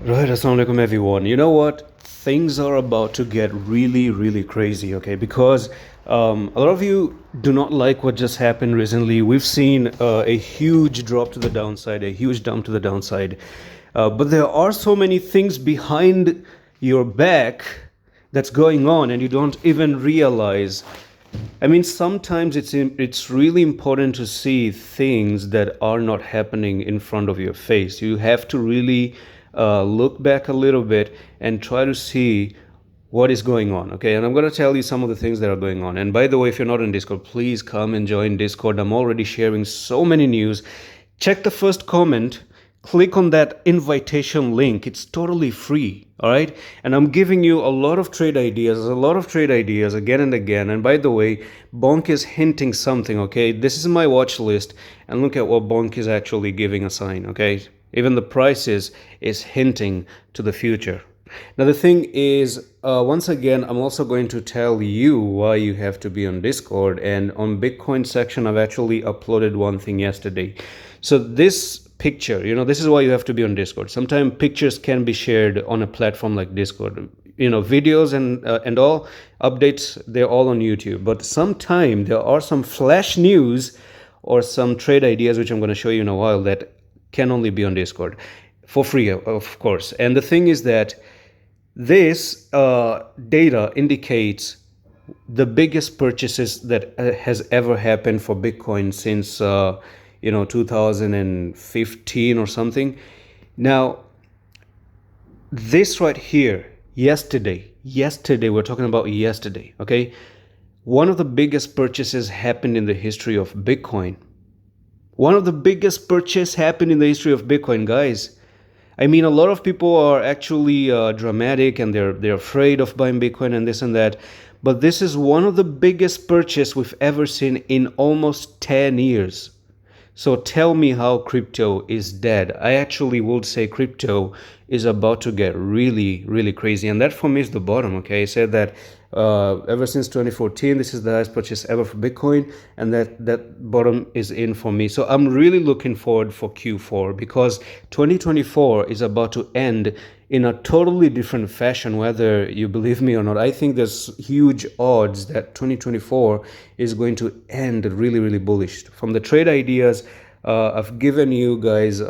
Right, assalamu alaikum everyone. You know what? Things are about to get really, really crazy, okay? Because a lot of you do not like what just happened recently. We've seen a huge drop to the downside, a huge dump to the downside. But there are so many things behind your back that's going on, and you don't even realize. I mean, sometimes it's really important to see things that are not happening in front of your face. You have to really look back a little bit and try to see what is going on. Okay, and I'm going to tell you some of the things that are going on. And by the way, if you're not in Discord, please come and join Discord. I'm already sharing so many news. Check the first comment, click on that invitation link. It's totally free. All right, and I'm giving you a lot of trade ideas again and again. And by the way, Bonk is hinting something. Okay, this is my watch list, and look at what Bonk is actually giving a sign. Okay, even the prices is hinting to the future. Now the thing is, once again, I'm also going to tell you why you have to be on Discord. And on Bitcoin section, I've actually uploaded one thing yesterday. So this picture, this is why you have to be on Discord. Sometimes pictures can be shared on a platform like Discord. Videos and all updates, they're all on YouTube. But sometimes there are some flash news or some trade ideas, which I'm going to show you in a while, that can only be on Discord for free, of course. And the thing is that this data indicates the biggest purchases that has ever happened for Bitcoin since 2015 or something. Now, this right here, yesterday, we're talking about yesterday, okay? One of the biggest purchases happened in the history of Bitcoin. One of the biggest purchases happened in the history of Bitcoin, guys. I mean, a lot of people are actually dramatic, and they're afraid of buying Bitcoin and this and that. But this is one of the biggest purchases we've ever seen in almost 10 years. So tell me how crypto is dead. I actually would say crypto is about to get really, really crazy. And that for me is the bottom, okay? I said that ever since 2014, this is the highest purchase ever for Bitcoin. And that bottom is in for me. So I'm really looking forward for Q4, because 2024 is about to end in a totally different fashion, whether you believe me or not. I think there's huge odds that 2024 is going to end really, really bullish. From the trade ideas, I've given you guys,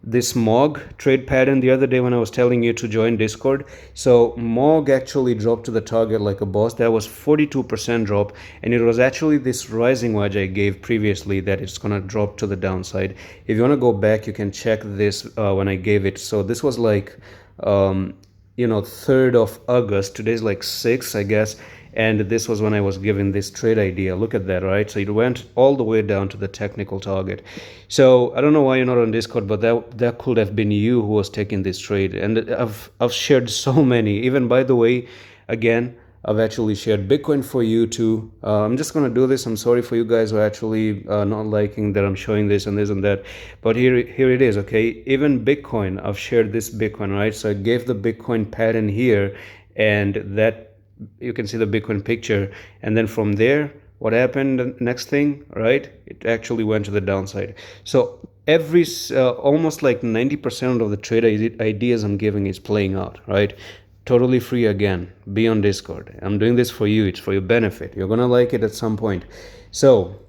this MOG trade pattern the other day when I was telling you to join Discord. So MOG actually dropped to the target like a boss. That was 42% drop, and it was actually this rising wedge I gave previously that it's gonna drop to the downside. If you want to go back, you can check this when I gave it. So this was like 3rd of August. Today's like 6th, I guess. And this was when I was given this trade idea. Look at that, right? So it went all the way down to the technical target. So I don't know why you're not on Discord, but that could have been you who was taking this trade. And I've shared so many. Even, by the way, again, I've actually shared Bitcoin for you too. I'm just gonna do this. I'm sorry for you guys who are actually not liking that I'm showing this and that. But here it is, okay? Even Bitcoin, I've shared this Bitcoin, right? So I gave the Bitcoin pattern here, and that you can see the Bitcoin picture. And then from there, what happened next thing, right? It actually went to the downside. So every almost like 90% of the trade ideas I'm giving is playing out, right? Totally free again. Be on Discord. I'm doing this for you. It's for your benefit. You're gonna like it at some point. So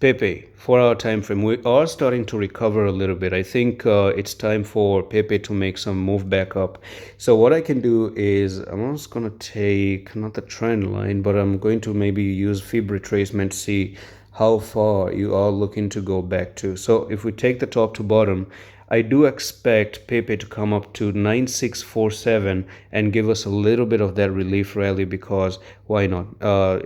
Pepe, 4-hour time frame. We are starting to recover a little bit. I think it's time for Pepe to make some move back up. So what I can do is I'm just gonna take not the trend line, but I'm going to maybe use fib retracement to see how far you are looking to go back to. So if we take the top to bottom, I do expect Pepe to come up to 9647 and give us a little bit of that relief rally, because why not?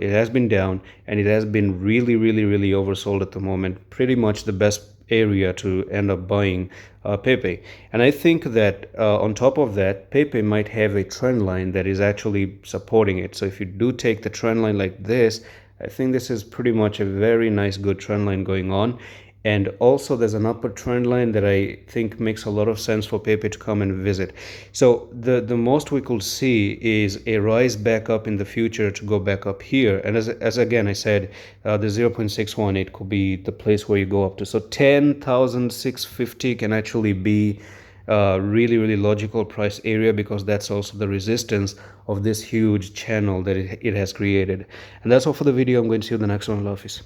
It has been down, and it has been really, really, really oversold at the moment. Pretty much the best area to end up buying Pepe. And I think that on top of that, Pepe might have a trend line that is actually supporting it. So if you do take the trend line like this, I think this is pretty much a very nice, good trend line going on. And also there's an upper trend line that I think makes a lot of sense for Pepe to come and visit. So the most we could see is a rise back up in the future to go back up here. And as again I said, the 0.618 could be the place where you go up to. So 10,650 can actually be really logical price area, because that's also the resistance of this huge channel that it has created. And that's all for the video. I'm going to see you in the next one. Love, peace.